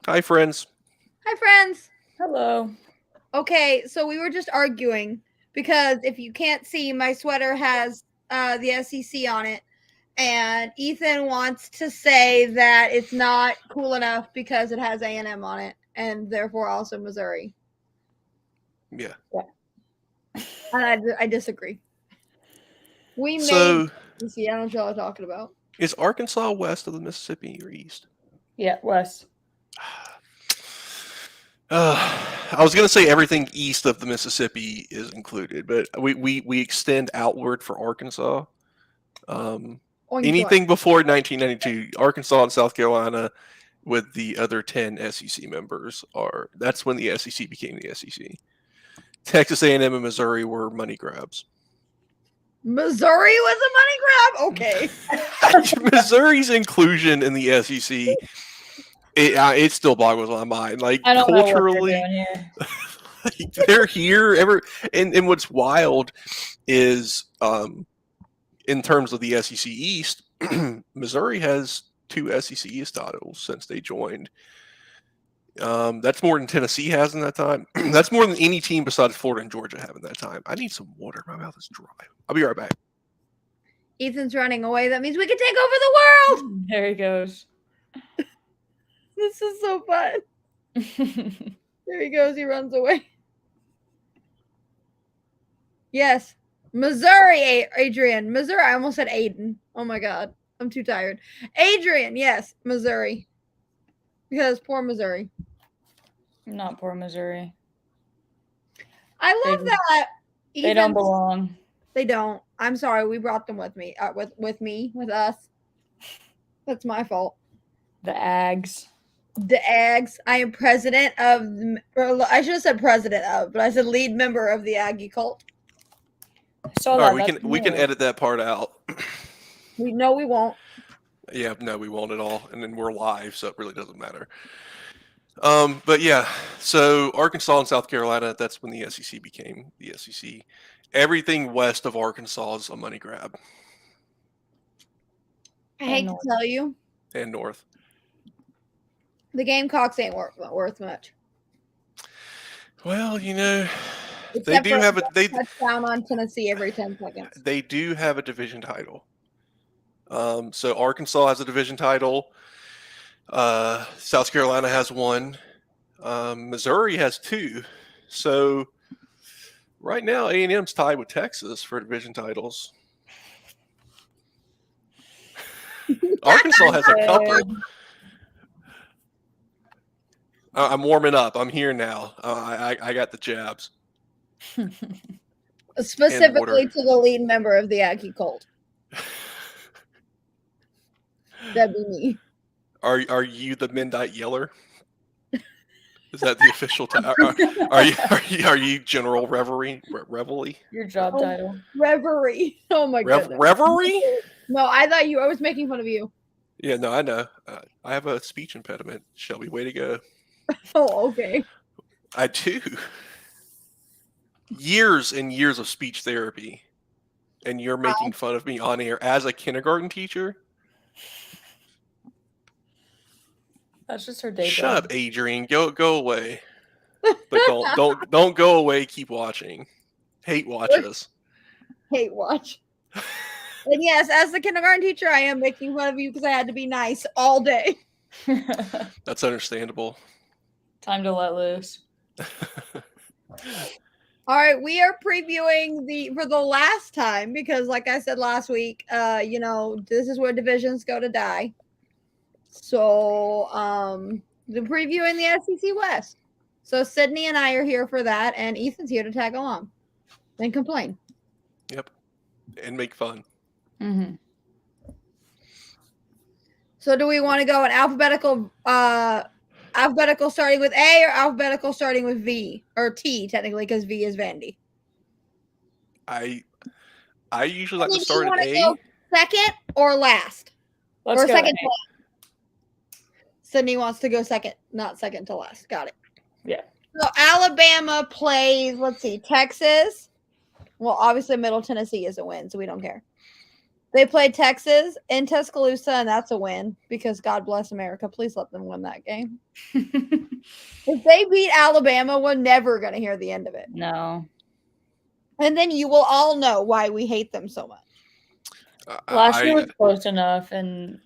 Hi, friends. Hi, friends. Hello. Okay, so we were just arguing because if you can't see, my sweater has the SEC on it, and Ethan wants to say that it's not cool enough because it has A&M on it, and therefore also Missouri. Yeah. And I disagree. We So, made SEC. I don't know what I'm talking about. is Arkansas west of the Mississippi or east? Yeah, Wes. I was going to say everything east of the Mississippi is included, but we extend outward for Arkansas. Oink, Anything before 1992, Arkansas and South Carolina, with the other 10 SEC members, that's when the SEC became the SEC. Texas A&M and Missouri were money grabs. Missouri was a money grab? Okay. Missouri's inclusion in the SEC, it still boggles my mind. Like, I don't culturally, know what they're doing here. like, they're here. And what's wild is, in terms of the SEC East, Missouri has 2 SEC East titles since they joined. That's more than Tennessee has in that time. That's more than any team besides Florida and Georgia have in that time. I need some water. My mouth is dry. I'll be right back. Ethan's running away. That means we can take over the world. There he goes. This is so fun. There he goes. He runs away. Yes. Missouri, Adrian. Missouri. I almost said Aiden. Oh my God. I'm too tired. Adrian. Yes. Missouri. Because poor Missouri. Not poor Missouri. I love that. They don't belong. They don't. I'm sorry. We brought them with me. With us. That's my fault. The Ags. The Ags. I am president of. I should have said president of, but I said lead member of the Aggie cult. All right, we can edit that part out. We won't. Yeah, no, we won't at all. And then we're live, so it really doesn't matter. But yeah, so Arkansas and South Carolina, that's when the SEC became the SEC. Everything west of Arkansas is a money grab. I hate to tell you. And north. The Gamecocks ain't worth much. Well, they do have they touchdown on Tennessee every 10 seconds. They do have a division title. So Arkansas has a division title. South Carolina has 1. Missouri has 2. So right now, A&M's tied with Texas for division titles. Arkansas has a couple. I'm warming up. I'm here now. I got the jabs. Specifically to the lead member of the Aggie cult. That'd be me. Are you the Midnight Yeller? Is that the official title? Are you General Reverie? Your job title. Reverie. Oh my God. Reverie? No, I thought I was making fun of you. Yeah, no, I know. I have a speech impediment. Shelbie, way to go. Oh, okay. I do. Years and years of speech therapy, and you're making fun of me on air as a kindergarten teacher? That's just her day job. Shut up, Adrian. Go away. But don't go away. Keep watching. Hate watch us. Hate watch. And yes, as the kindergarten teacher, I am making fun of you because I had to be nice all day. That's understandable. Time to let loose. All right, we are previewing for the last time because, like I said last week, this is where divisions go to die. So, the previewing the SEC West. So Sydney and I are here for that, and Ethan's here to tag along and complain. Yep, and make fun. Mm-hmm. So, do we want to go in alphabetical starting with A or alphabetical starting with V or T technically because V is Vandy? I usually like to start at A. Go second or last? Let's go second to last. Sydney wants to go second, not second to last. Got it. Yeah. So Alabama plays, let's see, Texas. Well, obviously Middle Tennessee is a win, so we don't care. They played Texas in Tuscaloosa, and that's a win because God bless America. Please let them win that game. If they beat Alabama, we're never going to hear the end of it. No. And then you will all know why we hate them so much. Last year was close enough, and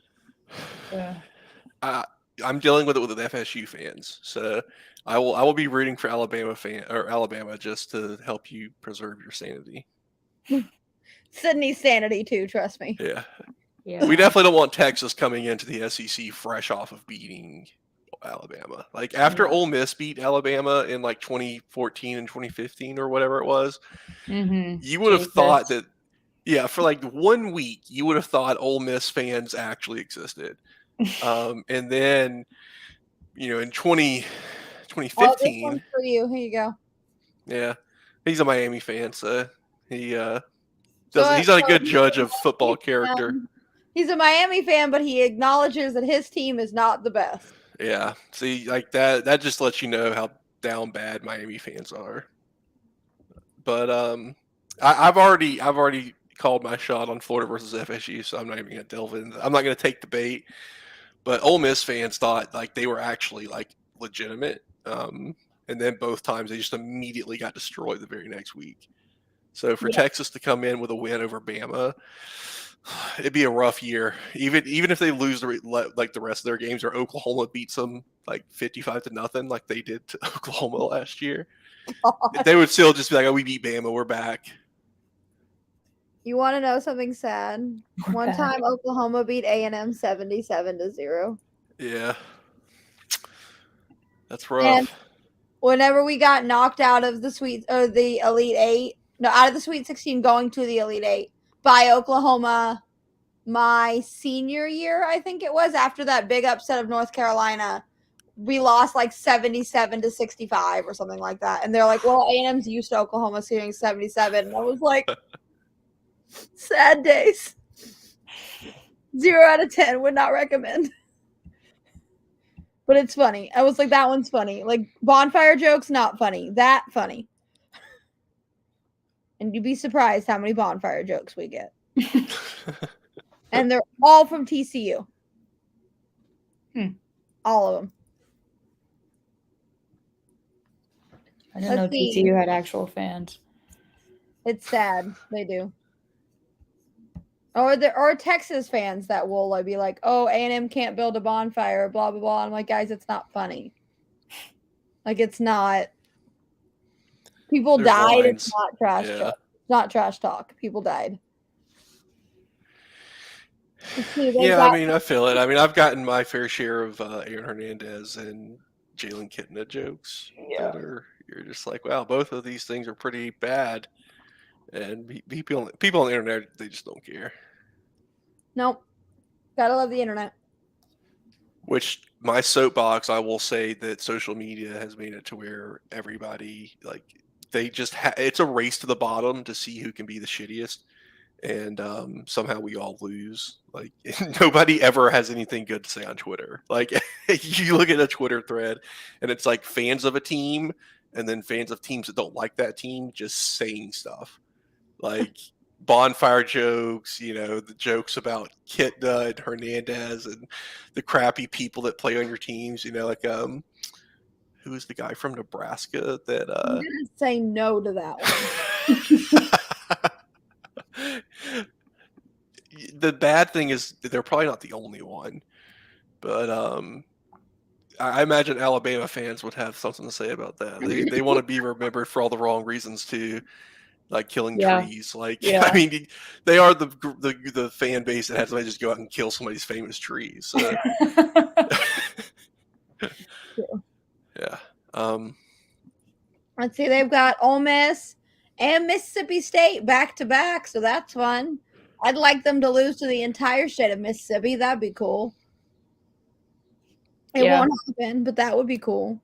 I'm dealing with it with the FSU fans, so I will be rooting for Alabama just to help you preserve your sanity. Sydney's sanity too, trust me. Yeah. yeah. We definitely don't want Texas coming into the SEC fresh off of beating Alabama. Like after Ole Miss beat Alabama in like 2014 and 2015 or whatever it was, you would have thought that, for like 1 week, you would have thought Ole Miss fans actually existed. And then, in 2015, this one's for you. Here you go. Yeah, he's a Miami fan, so he's not a good judge of football character. He's a Miami fan, but he acknowledges that his team is not the best. Yeah, see, like that just lets you know how down bad Miami fans are. But I've already called my shot on Florida versus FSU, so I'm not even gonna delve in. I'm not gonna take the bait. But Ole Miss fans thought like they were actually like legitimate, and then both times they just immediately got destroyed the very next week. So for Texas to come in with a win over Bama, it'd be a rough year. Even if they lose the rest of their games, or Oklahoma beats them like 55-0, like they did to Oklahoma last year, they would still just be like, "Oh, we beat Bama, we're back." You want to know something sad? One time Oklahoma beat A&M 77-0. Yeah, that's rough. And whenever we got knocked out of the Elite Eight, out of the Sweet 16, going to the Elite Eight by Oklahoma, my senior year, I think it was, after that big upset of North Carolina, we lost like 77-65 or something like that. And they're like, "Well, A&M's used to Oklahoma seeing 77." And I was like, sad days. 0 out of 10 would not recommend. But it's funny. I was like, that one's funny. Like, bonfire jokes, not funny. That funny. And you'd be surprised how many bonfire jokes we get. And they're all from TCU. All of them. I didn't know TCU had actual fans. It's sad. They do. Or there are Texas fans that will be like, "Oh, A&M can't build a bonfire, blah, blah, blah." I'm like, guys, it's not funny. Like, it's not. People died. Lines. It's not trash talk. It's not trash talk. People died. I mean, I feel it. I mean, I've gotten my fair share of Aaron Hernandez and Jalen Kitna jokes that you're just like, wow, both of these things are pretty bad. And people on the internet, they just don't care. Nope. Gotta love the internet. Which, my soapbox, I will say that social media has made it to where everybody, like, they just it's a race to the bottom to see who can be the shittiest. And somehow we all lose. Like, nobody ever has anything good to say on Twitter. Like, you look at a Twitter thread, and it's like fans of a team, and then fans of teams that don't like that team just saying stuff. Like, bonfire jokes, the jokes about Kitna and Hernandez and the crappy people that play on your teams, like, who is the guy from Nebraska that... I'm going to say no to that one. The bad thing is they're probably not the only one, but I imagine Alabama fans would have something to say about that. They want to be remembered for all the wrong reasons too, like killing trees. Like, I mean, they are the fan base that has somebody just go out and kill somebody's famous trees. So. Yeah. Let's see. They've got Ole Miss and Mississippi State back to back, so that's fun. I'd like them to lose to the entire state of Mississippi. That'd be cool. It won't happen, but that would be cool.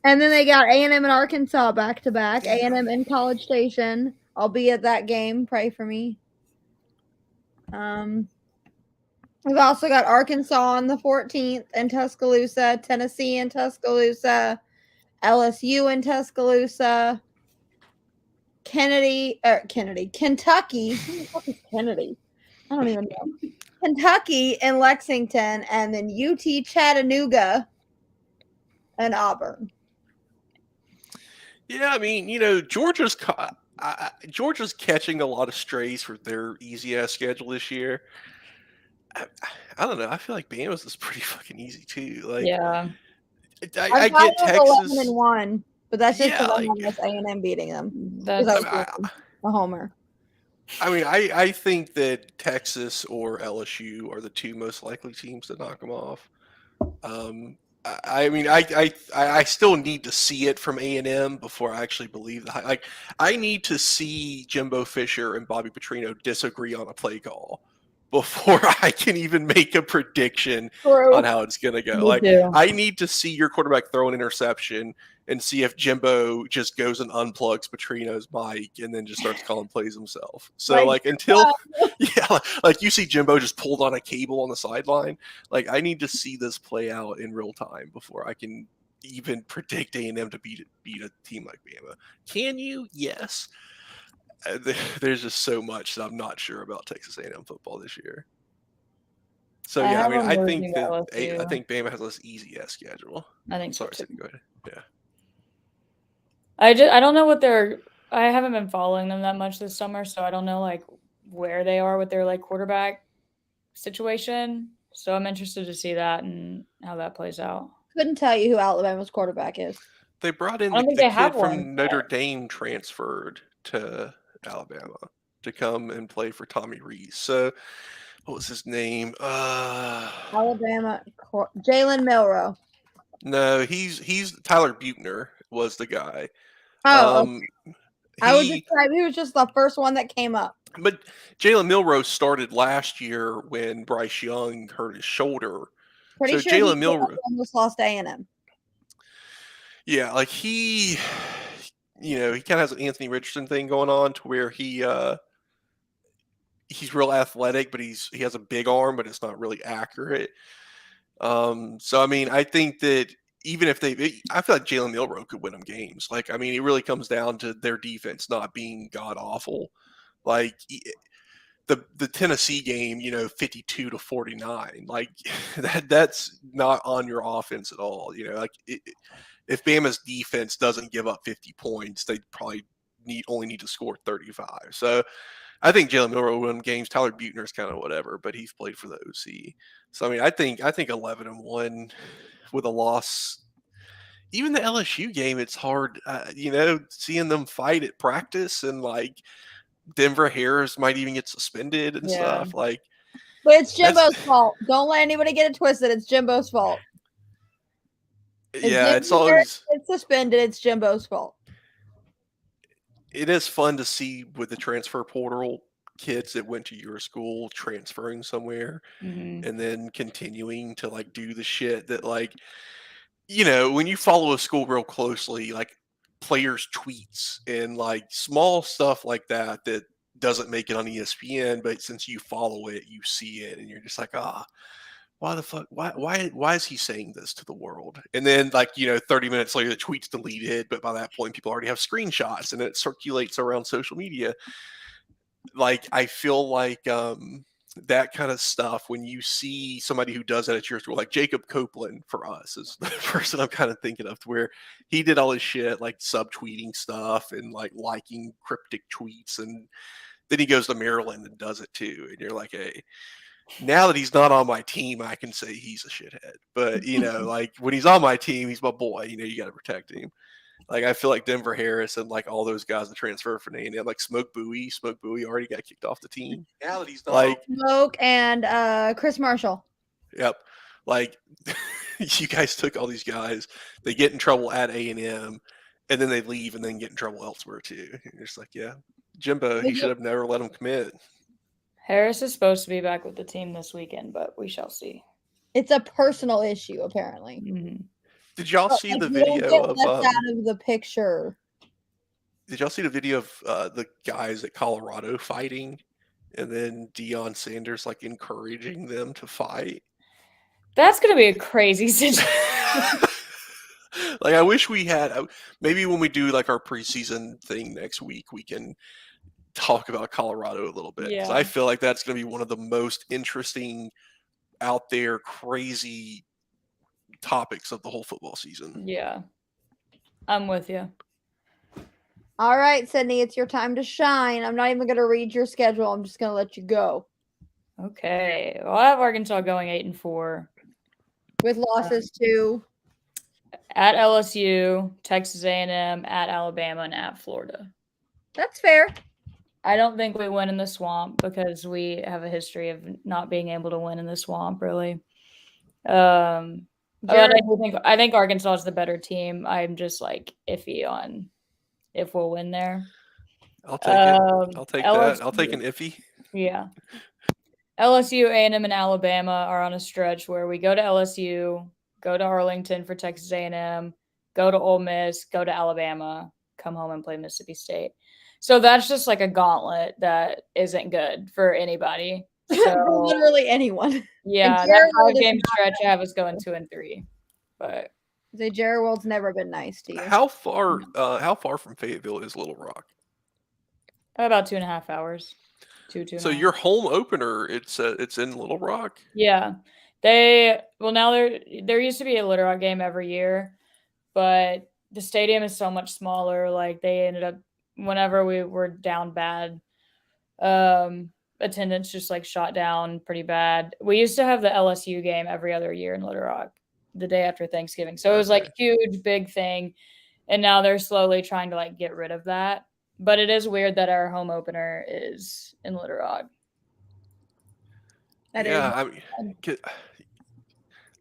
And then they got A&M and Arkansas back to back. A&M in College Station. I'll be at that game. Pray for me. We've also got Arkansas on the 14th in Tuscaloosa, Tennessee in Tuscaloosa, LSU in Tuscaloosa, Kentucky. Who the fuck is Kennedy? I don't even know. Kentucky and Lexington, and then UT Chattanooga and Auburn. Yeah, I mean, Georgia's catching a lot of strays for their easy ass schedule this year. I don't know. I feel like Bama's is pretty fucking easy too. Like, Yeah. I get Texas 11-1, but that's just because like I have A&M beating them. That's A homer. I mean, I think that Texas or LSU are the two most likely teams to knock them off. I mean, I still need to see it from A&M before I actually believe the like. I need to see Jimbo Fisher and Bobby Petrino disagree on a play call before I can even make a prediction on how it's going to go. Me too. I need to see your quarterback throw an interception and see if Jimbo just goes and unplugs Petrino's mic and then just starts calling plays himself. So until like you see Jimbo just pulled on a cable on the sideline, like I need to see this play out in real time before I can even predict A&M to beat a team like Bama. Can you? Yes. There's just so much that I'm not sure about Texas A&M football this year. So yeah, I mean, I think Bama has this easy ass schedule. I think sorry, so too. go ahead. Yeah. I don't know what I haven't been following them that much this summer, so I don't know like where they are with their like quarterback situation. So I'm interested to see that and how that plays out. Couldn't tell you who Alabama's quarterback is. They brought in the kid from Notre Dame transferred to Alabama to come and play for Tommy Rees. So what was his name? Alabama, Jalen Milroe. No, he's Tyler Buechner was the guy. Oh, he was just the first one that came up. But Jalen Milroe started last year when Bryce Young hurt his shoulder. Pretty sure Jalen Milroe almost lost A&M. Yeah, like he kind of has an Anthony Richardson thing going on to where he's real athletic, but he has a big arm, but it's not really accurate. So I mean, I think that even if I feel like Jalen Milroe could win them games. Like, I mean, it really comes down to their defense not being god awful. Like the Tennessee game, 52-49, like that's not on your offense at all. If Bama's defense doesn't give up 50 points, they probably only need to score 35. So I think Jalen Milroe will win games. Tyler Buechner's kind of whatever, but he's played for the OC. So I mean, I think 11-1 with a loss. Even the LSU game, it's hard, seeing them fight at practice and like Denver Harris might even get suspended and stuff. Like, but it's Jimbo's fault. Don't let anybody get it twisted. It's Jimbo's fault. It's always suspended. It's Jimbo's fault. It is fun to see with the transfer portal kids that went to your school transferring somewhere and then continuing to like do the shit that like, when you follow a school real closely, like players' tweets and like small stuff like that doesn't make it on ESPN, but since you follow it, you see it and you're just like, why the fuck? Why is he saying this to the world? And then 30 minutes later, the tweet's deleted, but by that point, people already have screenshots and it circulates around social media. Like, I feel like that kind of stuff, when you see somebody who does that at your school, like Jacob Copeland for us is the person I'm kind of thinking of, where he did all his shit, like subtweeting stuff and like liking cryptic tweets. And then he goes to Maryland and does it too. And you're like, hey, now that he's not on my team, I can say he's a shithead. But, like when he's on my team, he's my boy. You got to protect him. Like, I feel like Denver Harris and like all those guys that transfer for A&M, like Smoke Bowie already got kicked off the team. Now that he's not like Smoke and Chris Marshall. Yep. Like you guys took all these guys, they get in trouble at A&M, and then they leave and then get in trouble elsewhere too. And you're just like, yeah, Jimbo, he should have never let him commit. Harris is supposed to be back with the team this weekend, but we shall see. It's a personal issue, apparently. Mm-hmm. Did y'all see the video of out of the picture? Did y'all see the video of the guys at Colorado fighting, and then Deion Sanders like encouraging them to fight? That's gonna be a crazy situation. Like, I wish we had. Maybe when we do like our preseason thing next week, we can talk about Colorado a little bit because Yeah. I feel like that's going to be one of the most interesting, out there, crazy topics of the whole football season. Yeah. I'm with you. All right, Sydney, it's your time to shine. I'm not even going to read your schedule. I'm just going to let you go. Okay. Well, I have Arkansas going 8-4. With losses to At LSU, Texas A&M, at Alabama, and at Florida. That's fair. I don't think we win in the swamp because we have a history of not being able to win in the swamp, really. But I think Arkansas is the better team. I'm just like iffy on if we'll win there. I'll take it. I'll take that. I'll take an iffy. Yeah. LSU, A&M, and Alabama are on a stretch where we go to LSU, go to Arlington for Texas A&M, go to Ole Miss, go to Alabama, come home and play Mississippi State. So that's just like a gauntlet that isn't good for anybody. So literally anyone. Yeah, that 5-game stretch I have us going 2-3. But Jerry World's never been nice to you. How far from Fayetteville is Little Rock? About 2.5 hours. So your home opener, it's in Little Rock? Yeah. Now there used to be a Little Rock game every year, but the stadium is so much smaller. Like they ended up, whenever we were down bad, attendance just like shot down pretty bad. We used to have the LSU game every other year in Little Rock the day after Thanksgiving. So it was like huge, big thing. And now they're slowly trying to like get rid of that. But it is weird that our home opener is in Little Rock. I mean,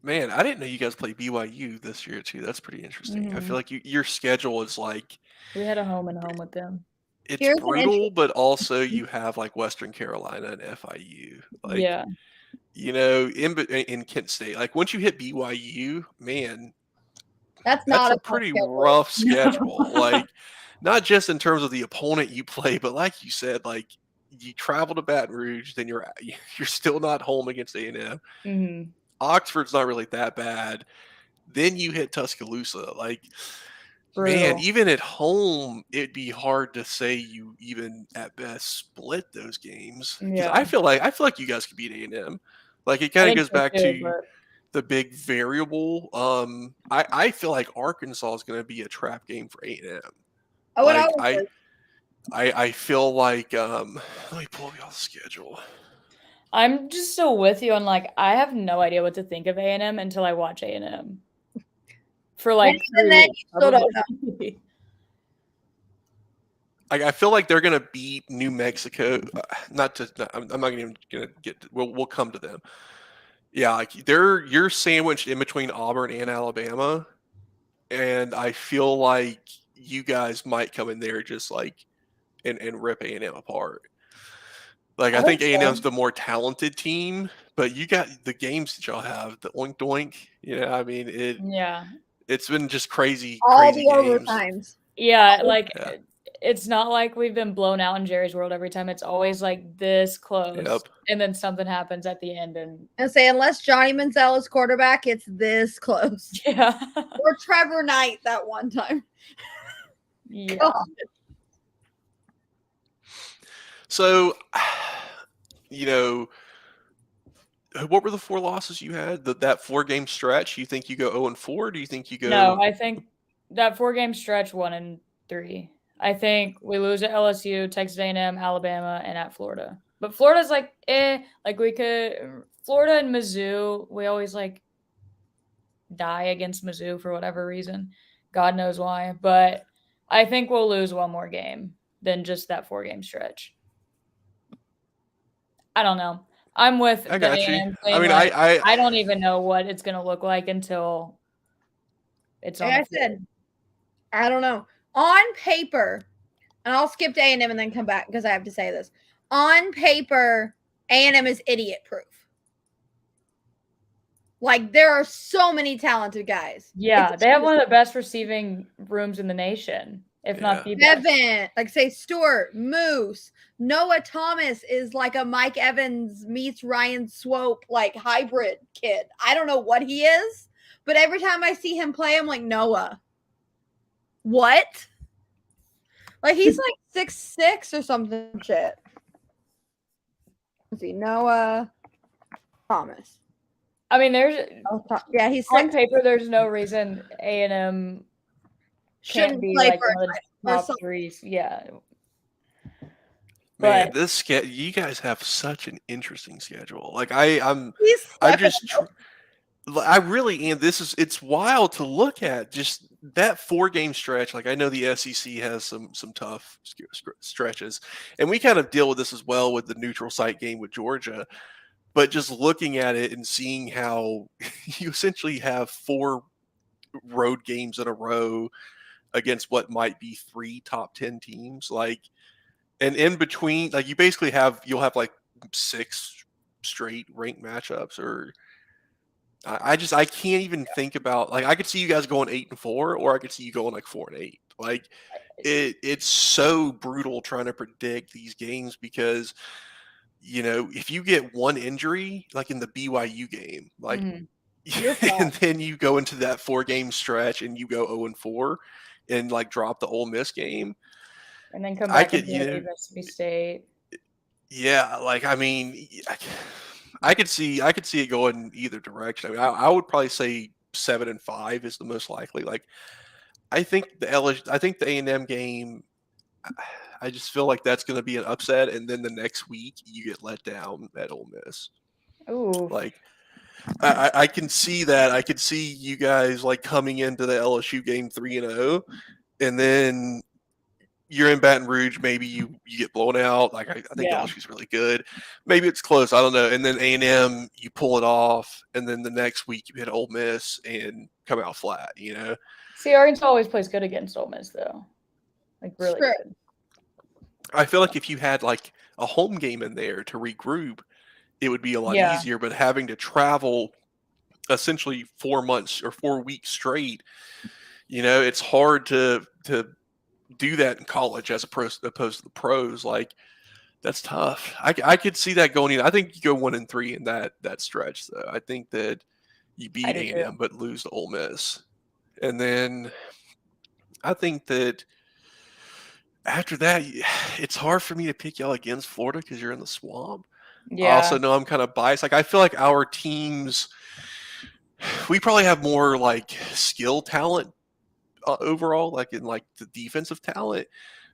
man, I didn't know you guys play BYU this year too. That's pretty interesting. I feel like your schedule is like we had a home and home with them. It's brutal, but also you have like Western Carolina and FIU. Like, yeah, in Kent State. Like once you hit BYU, man, that's a pretty rough schedule. Like, not just in terms of the opponent you play, but like you said, like you travel to Baton Rouge, then you're still not home against A&M. Mm-hmm. Oxford's not really that bad. Then you hit Tuscaloosa. Like, brutal. Man, even at home, it'd be hard to say you even at best split those games. Yeah, I feel like you guys could beat A&M. Like it kind of goes back to the big variable. I feel like Arkansas is going to be a trap game for A&M. I feel like let me pull up y'all's schedule. I'm just still with you on like I have no idea what to think of A&M until I watch A&M. For like 3 weeks, still don't know. I feel like they're going to beat New Mexico. I'm not even going to get. We'll come to them. Yeah, like you're sandwiched in between Auburn and Alabama, and I feel like you guys might come in there just like and rip A&M apart. Like I think A&M's the more talented team, but you got the games that y'all have, the oink doink. I mean it's been just crazy. All crazy the games. overtimes. Yeah, like it's not like we've been blown out in Jerry's World every time. It's always like this close, and then something happens at the end. And say unless Johnny Manziel is quarterback, it's this close. Yeah, or Trevor Knight that one time. Yeah. God. So, what were the 4 losses you had? That 4-game stretch? You think you go 0-4? Or do you think you go? No, I think that 4-game stretch 1-3. I think we lose at LSU, Texas A&M, Alabama, and at Florida. But Florida's like like we could Florida and Mizzou. We always like die against Mizzou for whatever reason. God knows why. But I think we'll lose one more game than just that 4-game stretch. I don't know. I'm with I got you. I mean, I don't even know what it's going to look like until it's on. Like I said, I don't know. On paper, and I'll skip to A&M and then come back because I have to say this. On paper, A&M is idiot proof. Like there are so many talented guys. Yeah, they have one of the best receiving rooms in the nation, if not the best. Evan, like say Stewart, Moose, Noah Thomas is like a Mike Evans meets Ryan Swope like hybrid kid. I don't know what he is, but every time I see him play, I'm like, Noah. What? Like he's like 6'6" or something shit. Let's see, Noah Thomas. I mean, there's yeah, he's on 6. paper. There's no reason A&M can't Shouldn't be play like for one of the or top something. threes. Yeah, Man, but this you guys have such an interesting schedule. Like I'm He's just I really am. It's wild to look at just that 4-game stretch. Like I know the SEC has some tough stretches, and we kind of deal with this as well with the neutral site game with Georgia. But just looking at it and seeing how you essentially have 4 road games in a row against what might be 3 top 10 teams, like, and in between, like you'll have like 6 straight ranked matchups, or I can't even think about, like, I could see you guys going 8-4, or I could see you going like 4-8. Like it's so brutal trying to predict these games because if you get one injury, like in the BYU game, like, and then you go into that 4-game stretch and you go 0-4 and like drop the Ole Miss game, and then come back and play Mississippi State. Yeah, like I mean, I could see it going either direction. I mean, I would probably say 7-5 is the most likely. Like I think I think the A&M game, I just feel like that's going to be an upset, and then the next week you get let down at Ole Miss. Ooh, like I can see that. I could see you guys like coming into the LSU game 3-0, and then you're in Baton Rouge, maybe you get blown out. Like I think LSU's really good. Maybe it's close. I don't know. And then A&M, you pull it off, and then the next week you hit Ole Miss and come out flat. See, Arkansas always plays good against Ole Miss, though. Like really good. I feel like if you had like a home game in there to regroup, it would be a lot easier. But having to travel essentially 4 months or 4 weeks straight, it's hard to do that in college as opposed to the pros. Like that's tough. I could see that going in. I think you go 1-3 in that stretch, though. I think that you beat A&M but lose to Ole Miss, and then I think that after that, it's hard for me to pick y'all against Florida because you're in the swamp. I also know I'm kind of biased. Like I feel like our teams, we probably have more like skill talent overall, like in like the defensive talent.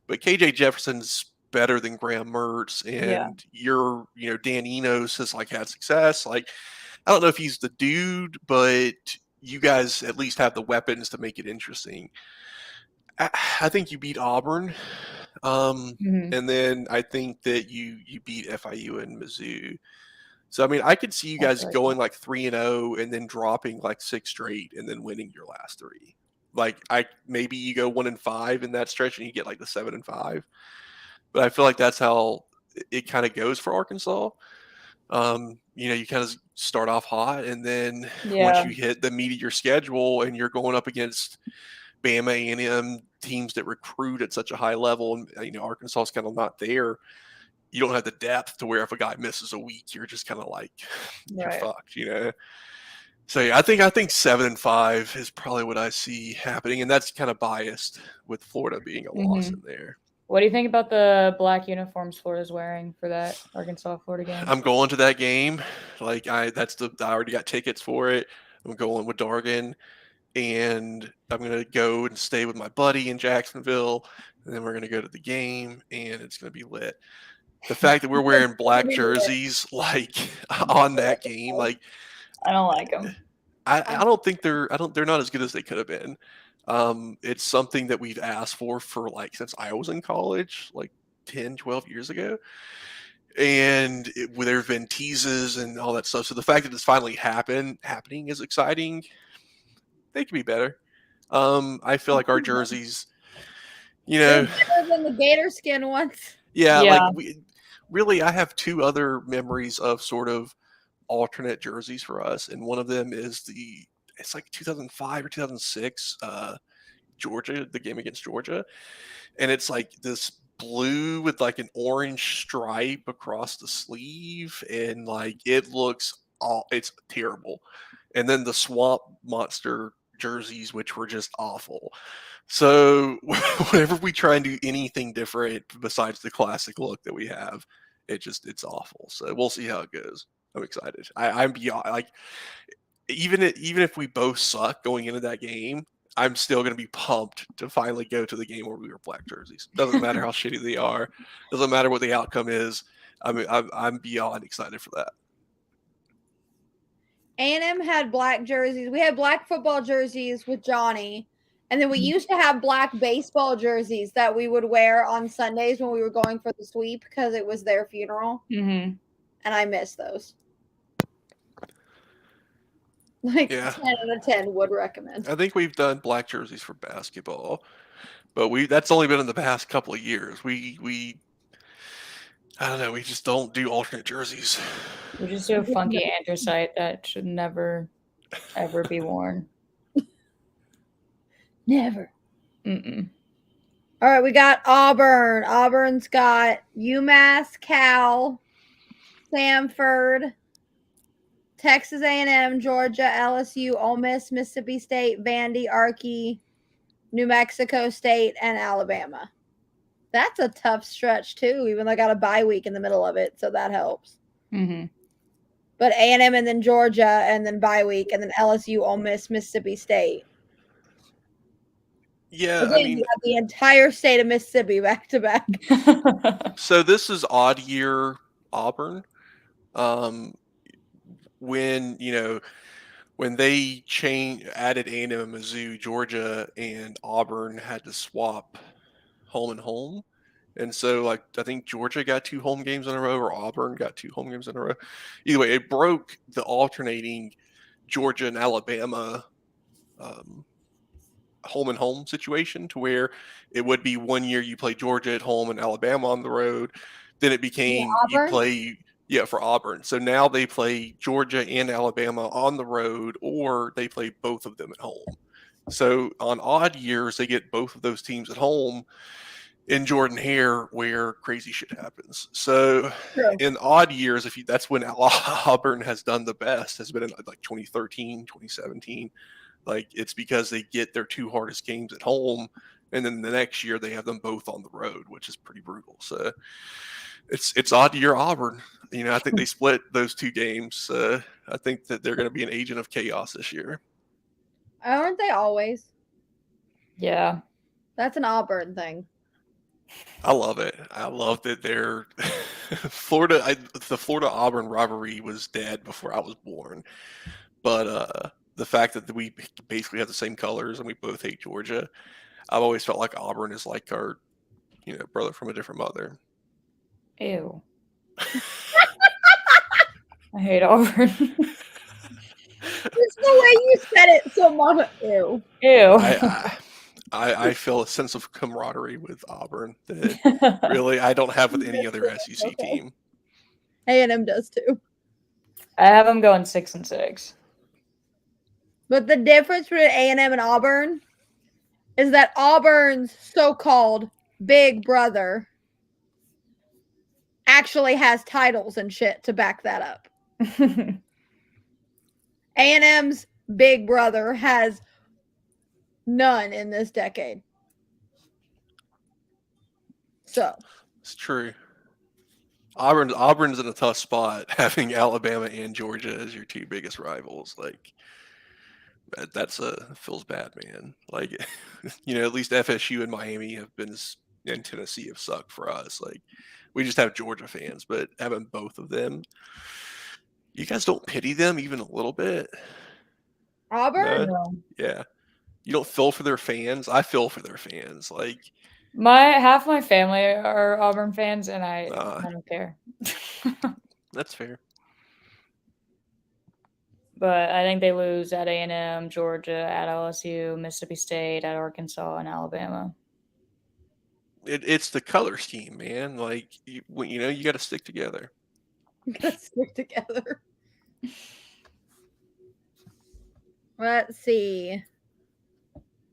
But KJ Jefferson's better than Graham Mertz, and Dan Enos has like had success. Like I don't know if he's the dude, but you guys at least have the weapons to make it interesting. I think you beat Auburn, and then I think that you beat FIU and Mizzou. So I mean, I could see you guys going like 3-0 and then dropping like 6 straight and then winning your last 3. Like maybe you go 1-5 in that stretch and you get like the 7-5. But I feel like that's how it kind of goes for Arkansas. You kind of start off hot, and then once you hit the meat of your schedule and you're going up against Bama, A&M, teams that recruit at such a high level, and Arkansas is kind of not there. You don't have the depth to where if a guy misses a week, you're just kind of like you're fucked, So yeah, I think 7-5 is probably what I see happening, and that's kind of biased with Florida being a loss in there. What do you think about the black uniforms Florida's wearing for that Arkansas-Florida game? I'm going to that game. Like I already got tickets for it. I'm going with Dargan, and I'm gonna go and stay with my buddy in Jacksonville, and then we're gonna go to the game, and it's gonna be lit. The fact that we're wearing black jerseys like on that game, like I don't like them. I don't think they're not as good as they could have been. It's something that we've asked for like since I was in college, like 10, 12 years ago. And there have been teases and all that stuff. So the fact that it's finally happening is exciting. They could be better. I feel like our jerseys, they're better than the gator skin ones. Yeah. Like I have 2 other memories of sort of alternate jerseys for us, and one of them is it's like 2005 or 2006 Georgia, the game against Georgia, and it's like this blue with like an orange stripe across the sleeve, and like it's terrible. And then the swamp monster jerseys, which were just awful. So whenever we try and do anything different besides the classic look that we have, it's awful. So we'll see how it goes. I'm excited. I'm beyond like even if we both suck going into that game, I'm still going to be pumped to finally go to the game where we wear black jerseys. Doesn't matter how shitty they are. Doesn't matter what the outcome is. I mean, I'm beyond excited for that. A&M had black jerseys. We had black football jerseys with Johnny. And then we used to have black baseball jerseys that we would wear on Sundays when we were going for the sweep because it was their funeral. Mm-hmm. And I miss those. Like 10 out of 10 would recommend. I think we've done black jerseys for basketball, but that's only been in the past couple of years. We I don't know, we just don't do alternate jerseys. We just do a funky anthracite that should never ever be worn. Never. Mm-mm. All right, we got Auburn. Auburn's got UMass, Cal, Samford, Texas A&M, Georgia, LSU, Ole Miss, Mississippi State, Vandy, Arky, New Mexico State, and Alabama. That's a tough stretch too, even though I got a bye week in the middle of it, so that helps. Mm-hmm. But A&M and then Georgia and then bye week and then LSU, Ole Miss, Mississippi State. Yeah, Again, I mean, you have the entire state of Mississippi back to back. So this is odd year Auburn. When they added A&M and Mizzou, Georgia and Auburn had to swap home and home. And so, like, I think Georgia got 2 home games in a row, or Auburn got 2 home games in a row. Either way, it broke the alternating Georgia and Alabama home and home situation to where it would be 1 year you play Georgia at home and Alabama on the road. Then it became you play for Auburn. So now they play Georgia and Alabama on the road, or they play both of them at home. So on odd years, they get both of those teams at home in Jordan Hare, where crazy shit happens. So in odd years, that's when Auburn has done the best, has been in like 2013, 2017. Like, it's because they get their 2 hardest games at home, and then the next year they have them both on the road, which is pretty brutal. So it's odd year Auburn. I think they split those 2 games. I think that they're going to be an agent of chaos this year. Aren't they always? Yeah. That's an Auburn thing. I love it. I love that they're Florida. The Florida Auburn rivalry was dead before I was born, but the fact that we basically have the same colors and we both hate Georgia, I've always felt like Auburn is like our, brother from a different mother. Ew. I hate Auburn. Just the way you said it, so mama, ew. Ew. I feel a sense of camaraderie with Auburn that really I don't have with any other SEC team. A&M does too. I have them going 6-6. But the difference between A&M and Auburn is that Auburn's so-called big brother actually has titles and shit to back that up. A&M's big brother has none in this decade. So it's true. Auburn's in a tough spot, having Alabama and Georgia as your 2 biggest rivals. Like, that's feels bad, man. Like, at least FSU and Miami have been, and Tennessee have sucked for us. Like, we just have Georgia fans, but having both of them, you guys don't pity them even a little bit. Auburn? No. Yeah. You don't feel for their fans. I feel for their fans. Like, half my family are Auburn fans, and I don't care. That's fair. But I think they lose at A&M, Georgia, at LSU, Mississippi State, at Arkansas, and Alabama. It's the color scheme, man. Like, you got to stick together. You got to stick together. Let's see.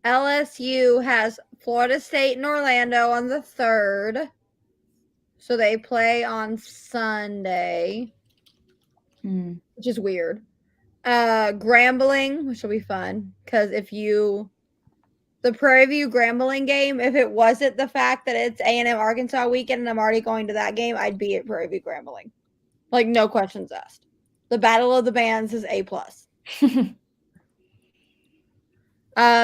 LSU has Florida State and Orlando on the 3rd. So they play on Sunday, which is weird. Grambling, which will be fun because the Prairie View Grambling game, if it wasn't the fact that it's A&M Arkansas weekend and I'm already going to that game, I'd be at Prairie View Grambling. Like, no questions asked. The Battle of the Bands is A+.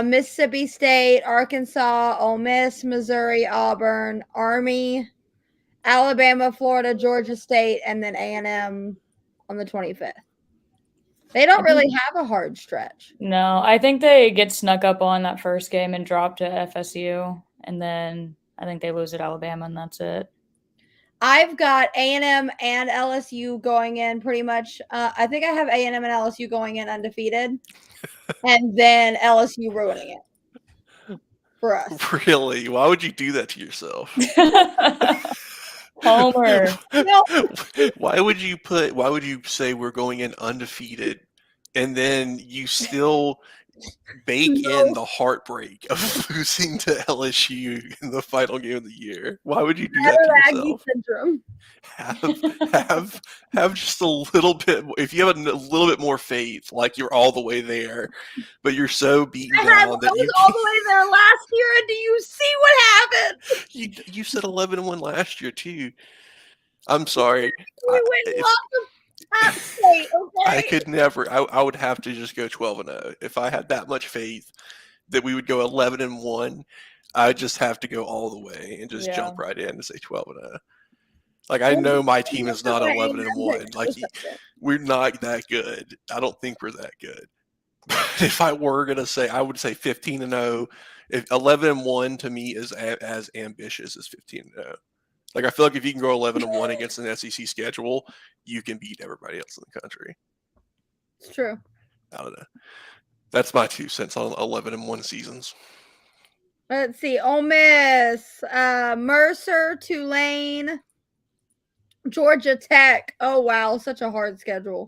Mississippi State, Arkansas, Ole Miss, Missouri, Auburn, Army, Alabama, Florida, Georgia State, and then A&M on the 25th. They don't really have a hard stretch. No, I think they get snuck up on that first game and drop to FSU, and then I think they lose at Alabama, and that's it. I've got A&M and LSU going in pretty much. I think I have A&M and LSU going in undefeated, and then LSU ruining it for us. Really? Why would you do that to yourself? Homer. Why would you say we're going in undefeated and then you still bake in the heartbreak of losing to LSU in the final game of the year? Why would you do that to yourself? Syndrome. Have just a little bit. If you have a little bit more faith, like you're all the way there, but you're so beaten down I was all the way there last year, and do you see what happened? You said 11-1 last year too. I'm sorry. We went lots of state, okay? I could never. I would have to just go 12-0 if I had that much faith that we would go 11-1. I just have to go all the way and just jump right in and say 12-0. Like, I know my team is not 11-1. Like, we're not that good. I don't think we're that good. But if I were gonna say, I would say 15-0. If 11-1 to me is as ambitious as 15-0. Like, I feel like if you can go 11-1 against an SEC schedule, you can beat everybody else in the country. It's true. I don't know. That's my 2 cents on 11-1 seasons. Let's see. Ole Miss, Mercer, Tulane, Georgia Tech. Oh, wow. Such a hard schedule.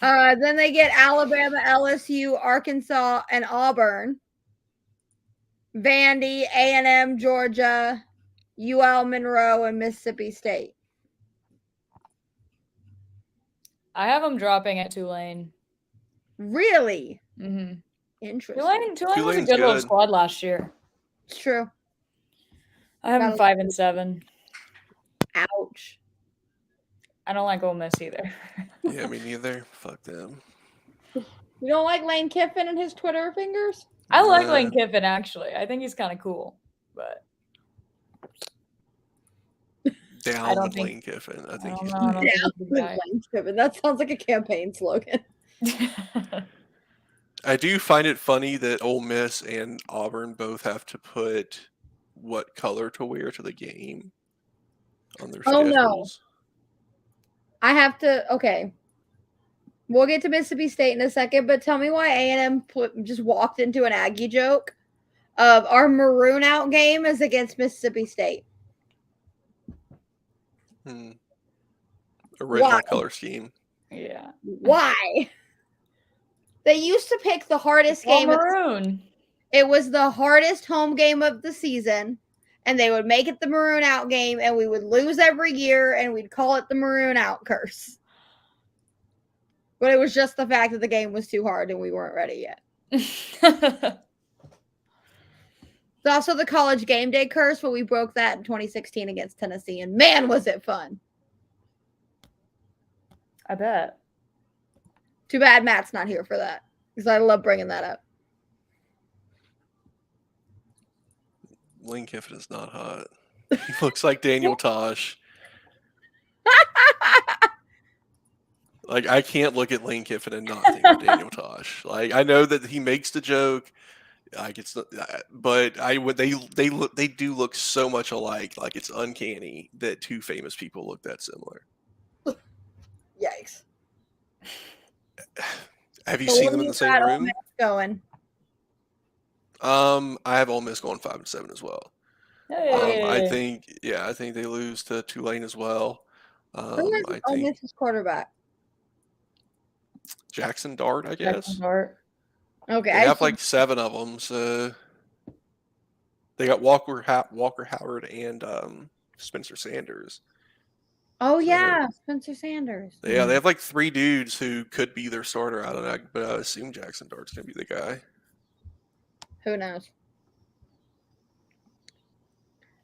Then they get Alabama, LSU, Arkansas, and Auburn. Vandy, A&M, Georgia, UL Monroe, and Mississippi State. I have them dropping at Tulane. Really? Mm-hmm. Interesting. Tulane was a good little squad last year. It's true. I have them 5-7. Ouch. I don't like Ole Miss either. Yeah, me neither. Fuck them. You don't like Lane Kiffin and his Twitter fingers? I like Lane Kiffin, actually. I think he's kind of cool, but down with Lane Kiffin. I think he's down with Lane Kiffin. That sounds like a campaign slogan. I do find it funny that Ole Miss and Auburn both have to put what color to wear to the game on their schedules. No. I have to. Okay. We'll get to Mississippi State in a second, but tell me why A&M just walked into an Aggie joke of our maroon out game is against Mississippi State. Original color scheme. Yeah. Why? They used to pick the hardest game. Maroon. It was the hardest home game of the season, and they would make it the maroon out game, and we would lose every year, and we'd call it the maroon out curse. But it was just the fact that the game was too hard and we weren't ready yet. It's also the college game day curse, but we broke that in 2016 against Tennessee, and man, was it fun. I bet. Too bad Matt's not here for that, because I love bringing that up. Lane Kiffin is not hot. He looks like Daniel Tosh. Like, I can't look at Lane Kiffin and not think of Daniel Tosh. Like, I know that he makes the joke, like it's, but they do look so much alike. Like, it's uncanny that two famous people look that similar. Yikes! Have you seen them in the same room? Going. I have Ole Miss going 5-7 as well. Hey. I think they lose to Tulane as well. Who is Ole Miss's quarterback? Jackson Dart, I guess. Jackson Dart. Okay, they have like 7 of them. So they got Walker Howard and Spencer Sanders. Oh yeah, Spencer Sanders. Yeah, they have like 3 dudes who could be their starter. I don't know, but I assume Jackson Dart's gonna be the guy. Who knows?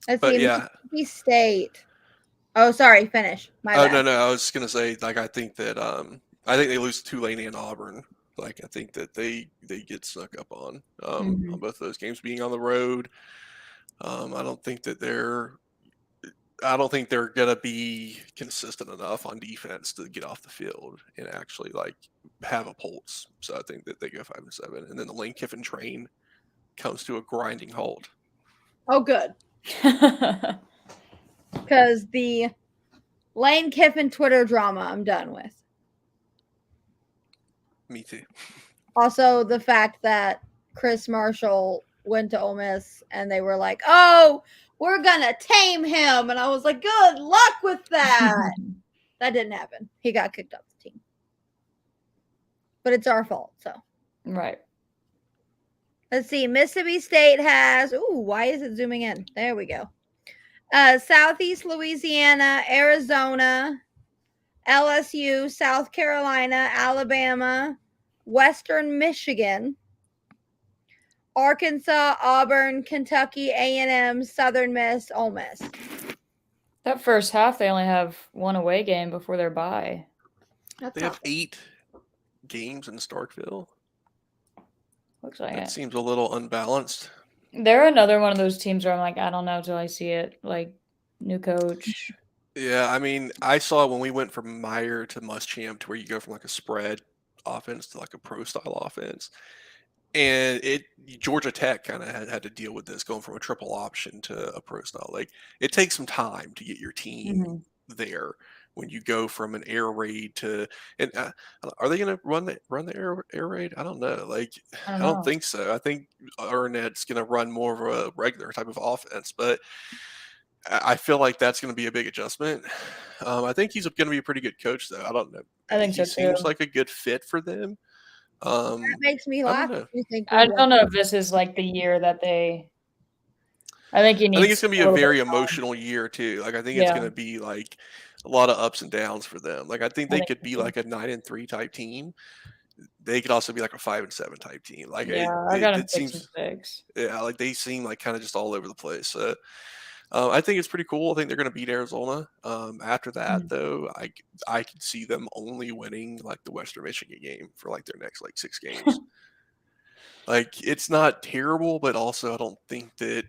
Let's But see. yeah. Mississippi State. Oh, sorry. Finish. My Oh bad. no, I was just gonna say, like, I think they lose to Tulane and Auburn. Like, I think that they get snuck up on both those games being on the road. I don't think they're gonna be consistent enough on defense to get off the field and actually like have a pulse. So I think that they go 5-7, and then the Lane Kiffin train comes to a grinding halt. Oh, good. Because the Lane Kiffin Twitter drama, I'm done with. Me too. Also, the fact that Chris Marshall went to Ole Miss and they were like, "Oh, we're gonna tame him," and I was like, "Good luck with that." That didn't happen. He got kicked off the team, but it's our fault. So Right. let's see. Mississippi State has. Ooh, why is it zooming in? There we go. Southeast Louisiana, Arizona, LSU, South Carolina, Alabama, Western Michigan, Arkansas, Auburn, Kentucky, A&M, Southern Miss, Ole Miss. That first half, they only have one away game before their bye. That's They have 8 games in Starkville. Looks like That it. seems a little unbalanced. They're another one of those teams where I'm like, I don't know till I see it. Like, new coach. Yeah, I mean, I saw when we went from Meyer to Muschamp, to where you go from like a spread offense to like a pro style offense. And Georgia Tech kind of had to deal with this, going from a triple option to a pro style. Like, it takes some time to get your team there when you go from an air raid to. And are they going to run the air raid? I don't know. Like, I don't think so. I think Arnett's going to run more of a regular type of offense, but I feel like that's going to be a big adjustment. I think he's going to be a pretty good coach, though. I don't know. I think he so, seems too. like a good fit for them. That makes me laugh. I don't know if this is like the year that they. I think it's going to be a very emotional year too. Like, I think it's going to be like a lot of ups and downs for them. Like, I think they could be like a 9-3 type team. They could also be like a 5-7 type team. Like, it seems, like they seem like kind of just all over the place. So, I think it's pretty cool. I think they're going to beat Arizona. After that, though, I could see them only winning like the Western Michigan game for like their next like 6 games. Like, it's not terrible, but also I don't think they're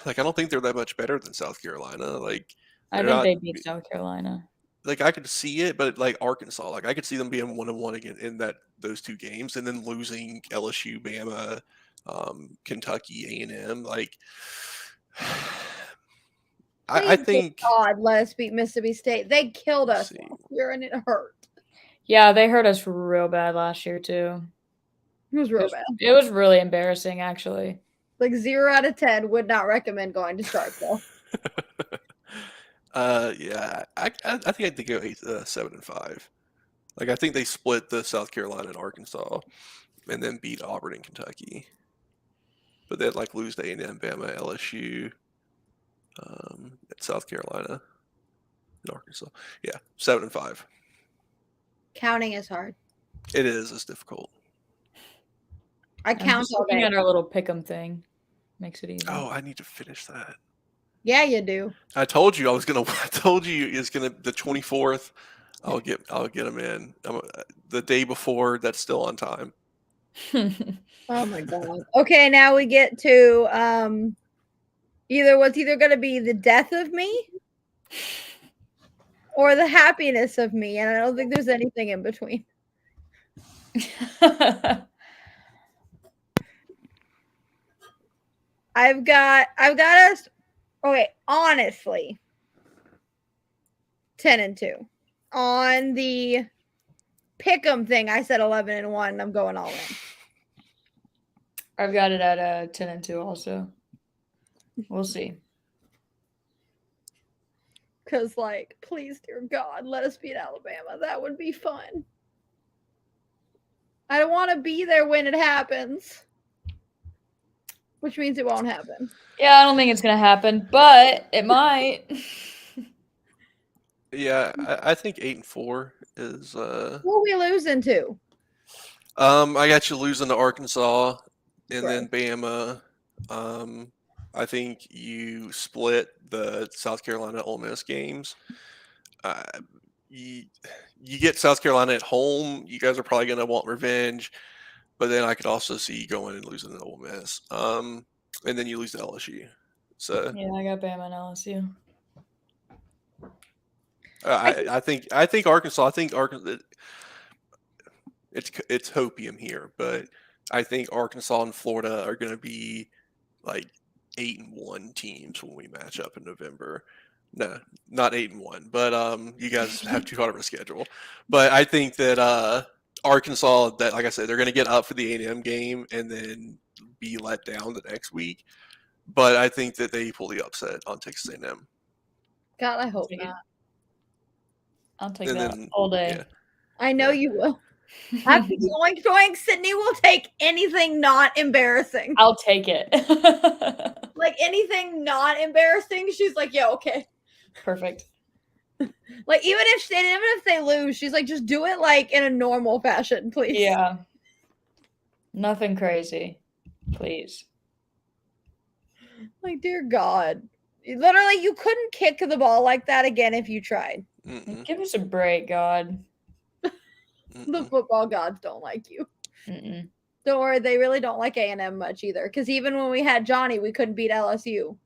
that much better than South Carolina. Like, I think they beat South Carolina. Like, I could see it, but like Arkansas, like I could see them being 1-1 again in those 2 games, and then losing LSU, Bama, Kentucky, A&M. Like, I think God let us beat Mississippi State. They killed us last year, and it hurt. Yeah, they hurt us real bad last year too. It was real bad. It was really embarrassing, actually. Like 0 out of 10 would not recommend going to Starkville. Yeah, I think I'd go 7-5. Like, I think they split the South Carolina and Arkansas, and then beat Auburn and Kentucky. But they'd like lose to A&M, Bama, LSU, at South Carolina, and Arkansas. Yeah, 7-5. Counting is hard. It is. It's difficult. I count all day. Looking at our little pick'em thing makes it easy. Oh, I need to finish that. Yeah, you do. I told you it's gonna. The 24th. I'll get them in. The day before, that's still on time. Oh my God. Okay, now we get to what's either going to be the death of me or the happiness of me, and I don't think there's anything in between. I've got us. Okay, honestly, 10-2 on the pick'em thing. I said 11-1. And I'm going all in. I've got it at 10-2 also. We'll see. Because, like, please, dear God, let us beat Alabama. That would be fun. I don't want to be there when it happens. Which means it won't happen. Yeah, I don't think it's going to happen, but it might. Yeah, I think 8-4 is. Who are we losing to? I got you losing to Arkansas, and then Right. Bama. I think you split the South Carolina Ole Miss games. Uh, you you get South Carolina at home. You guys are probably going to want revenge, but then I could also see you going and losing to Ole Miss. And then you lose to LSU. So Yeah, I got Bama and LSU. I think Arkansas. I think Arkansas. It's hopium here, but I think Arkansas and Florida are going to be like 8-1 teams when we match up in November. No, not 8-1, but you guys have too hard of a schedule. But I think that Arkansas, that like I said, they're going to get up for the A&M game and then be let down the next week. But I think that they pull the upset on Texas A&M. God, I hope Take it. not. I'll take And that then all day. yeah, I know you will. After the oink, Sydney will take anything not embarrassing. I'll take it. Like anything not embarrassing, she's like, yeah, okay. Perfect. Like even if they lose, she's like, just do it like in a normal fashion, please. Yeah. Nothing crazy. Please. Like, dear God. Literally, you couldn't kick the ball like that again if you tried. mm-mm, Give us a break, God. The mm-mm. football gods don't like you. Mm-mm. Don't worry, they really don't like A&M much either. Because even when we had Johnny, we couldn't beat LSU.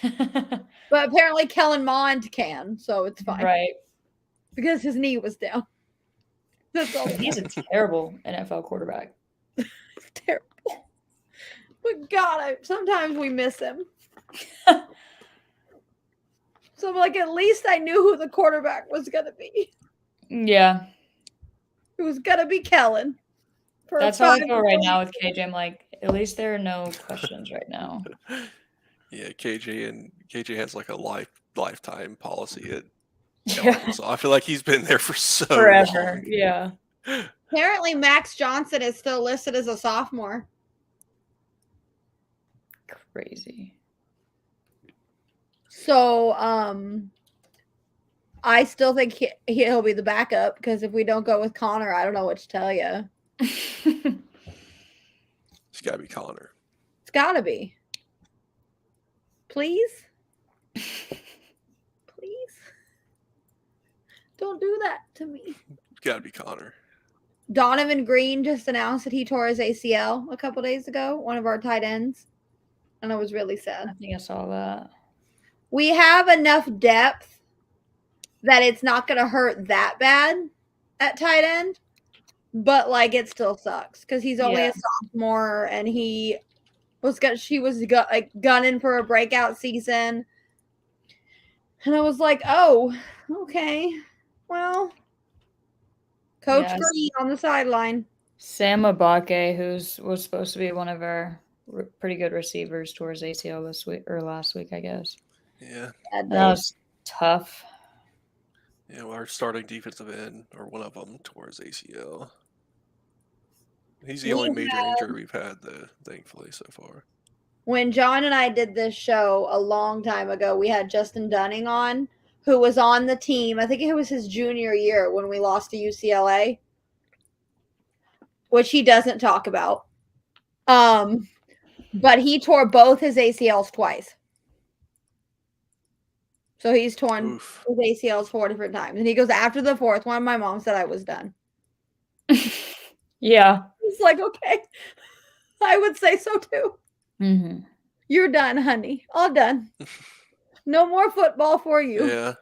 But apparently Kellen Mond can, so it's fine. Right. Because his knee was down. That's all. He's a terrible NFL quarterback. It's terrible. But God, sometimes we miss him. So like at least I knew who the quarterback was gonna be. Yeah. It was gonna be Kellen. That's how I feel right now with KJ. I'm like, at least there are no questions right now. Yeah, KJ has like a lifetime policy at Yeah. Arkansas. I feel like he's been there for so Forever. long. Yeah. Apparently Max Johnson is still listed as a sophomore. Crazy. Oh, So I still think he'll be the backup because if we don't go with Connor, I don't know what to tell you. It's got to be Connor. It's gotta be. Please? Please? Don't do that to me. It's got to be Connor. Donovan Green just announced that he tore his ACL a couple days ago, one of our tight ends. And I was really sad. I think I saw that. We have enough depth that it's not going to hurt that bad at tight end, but like it still sucks because he's only a sophomore and she was gunning for a breakout season. And I was like, oh, okay. Well, Coach Green on the sideline. Sam Abake, was supposed to be one of our pretty good receivers towards ACL this week or last week, I guess. Yeah. That was tough. Yeah, well, our starting defensive end, or one of them, towards ACL. He's the only major injury we've had, though, thankfully, so far. When John and I did this show a long time ago, we had Justin Dunning on, who was on the team. I think it was his junior year when we lost to UCLA, which he doesn't talk about. But he tore both his ACLs twice. So he's torn his ACLs 4 different times. And he goes, after the fourth one, my mom said I was done. Yeah. It's like, okay. I would say so too. Mm-hmm. You're done, honey. All done. No more football for you. Yeah.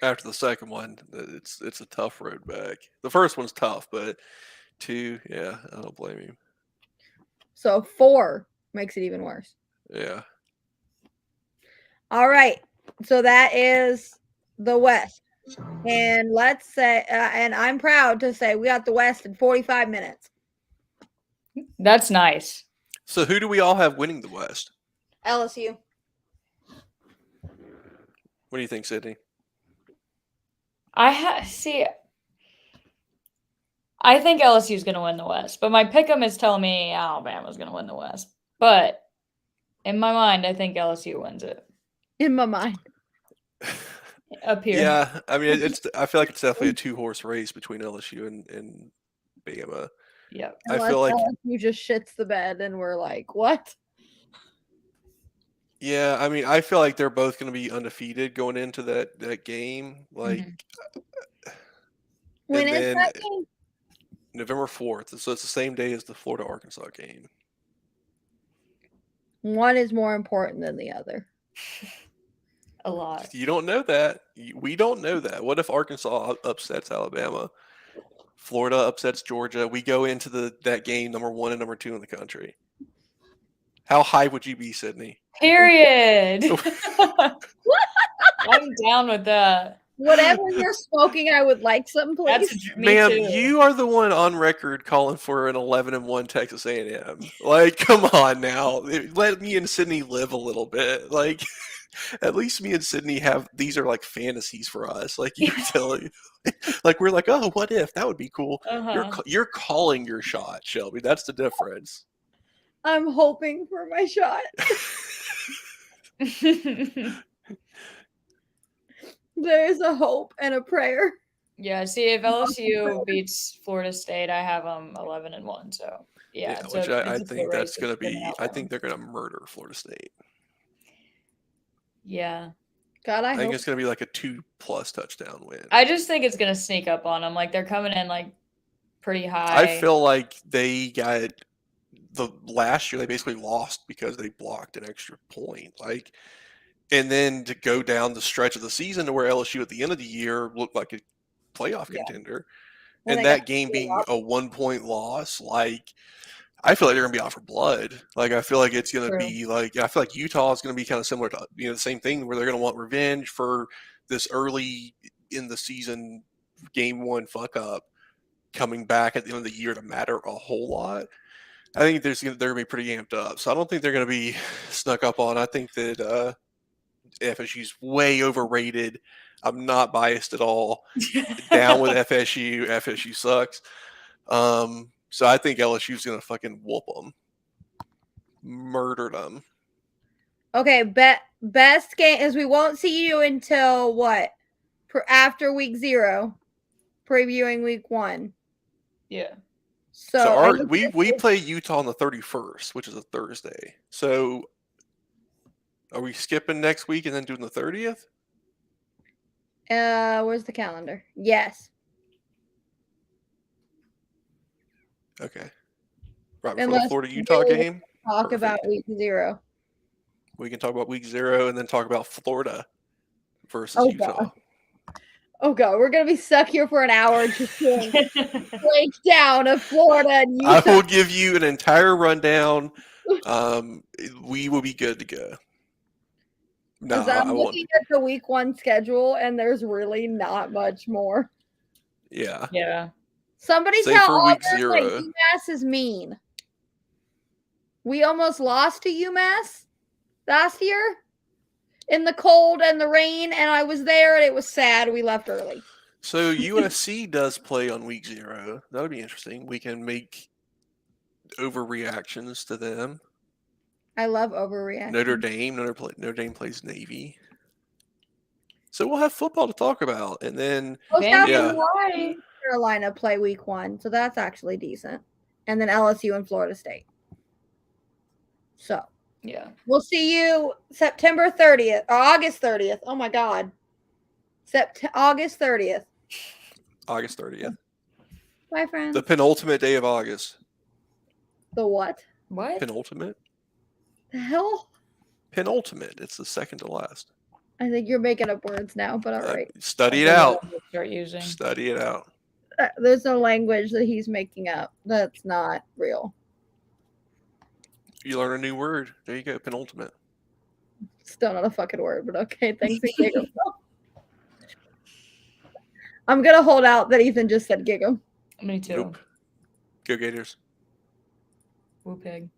After the second one, it's a tough road back. The first one's tough, but 2, yeah, I don't blame you. So 4 makes it even worse. Yeah. All right. So that is the West. And let's say, and I'm proud to say we got the West in 45 minutes. That's nice. So who do we all have winning the West? LSU. What do you think, Sydney? I think LSU is going to win the West, but my pick'em is telling me Alabama's going to win the West. But in my mind, I think LSU wins it. In my mind. up here. Yeah, I mean, I feel like it's definitely a 2-horse race between LSU and Bama. Yep. I Unless feel like, LSU just shits the bed and we're like, what? yeah, I mean, I feel like they're both going to be undefeated going into that game. Like, When and is then that game? November 4th, so it's the same day as the Florida Arkansas game. One is more important than the other. A lot. You don't know that. We don't know that. What if Arkansas upsets Alabama? Florida upsets Georgia. We go into that game number 1 and number 2 in the country. How high would you be, Sydney? Period. I'm down with that. Whatever you're smoking, I would like some, please. That's me Ma'am, too. you are the one on record calling for an 11-1 Texas A&M. Like, come on now. Let me and Sydney live a little bit. Like, at least me and Sydney have these are like fantasies for us. Like you're telling, like we're like, oh, what if that would be cool? You're calling your shot, Shelby. That's the difference. I'm hoping for my shot. There's a hope and a prayer. Yeah, see, if LSU beats Florida State, I have them 11-1. So yeah, which I think that's going to be. I think they're going to murder Florida State. Yeah. God, I think hope. it's going to be like a 2+ touchdown win. I just think it's going to sneak up on them. Like they're coming in like pretty high. I feel like they got the last year they basically lost because they blocked an extra point. Like, and then to go down the stretch of the season to where LSU at the end of the year looked like a playoff contender, and that game being a 1-point loss, like I feel like they're gonna be out for blood. Like I feel like it's gonna be like I feel like Utah is gonna be kind of similar to the same thing where they're gonna want revenge for this early in the season game 1 fuck up coming back at the end of the year to matter a whole lot. I think they're gonna be pretty amped up. So I don't think they're gonna be snuck up on. I think that FSU's way overrated. I'm not biased at all. Down with FSU. FSU sucks. So I think LSU's gonna fucking whoop them, murder them. Okay, best game is we won't see you until what? After week 0, previewing week 1. Yeah. So we play Utah on the 31st, which is a Thursday. So are we skipping next week and then doing the 30th? Where's the calendar? Yes. Okay. Right before the Florida Utah game. Talk about week 0. We can talk about week 0 and then talk about Florida versus Utah. God. Oh god, we're gonna be stuck here for an hour just doing breakdown of Florida and Utah. I will give you an entire rundown. We will be good to go. No, I'm looking at the week 1 schedule and there's really not much more. Yeah. Yeah. Somebody Same tell for week Auburn 0. that UMass is mean. We almost lost to UMass last year in the cold and the rain, and I was there and it was sad. We left early. So USC does play on week 0. That would be interesting. We can make overreactions to them. I love overreaction. Notre Dame plays Navy. So we'll have football to talk about, and then Carolina play week 1, so that's actually decent. And then LSU and Florida State. So yeah, we'll see you September 30th or August 30th. Oh my God, August 30th. August 30th. Bye, friends. The penultimate day of August. The what? What? Penultimate. The hell? Penultimate. It's the second to last. I think you're making up words now, but all right. Study it out. Start using. Study it out. There's no language that he's making up. That's not real. You learn a new word. There you go. Penultimate. Still not a fucking word, but okay. Thanks for giggling. I'm going to hold out that Ethan just said giggle. Me too. Nope. Go Gators. Woo pig.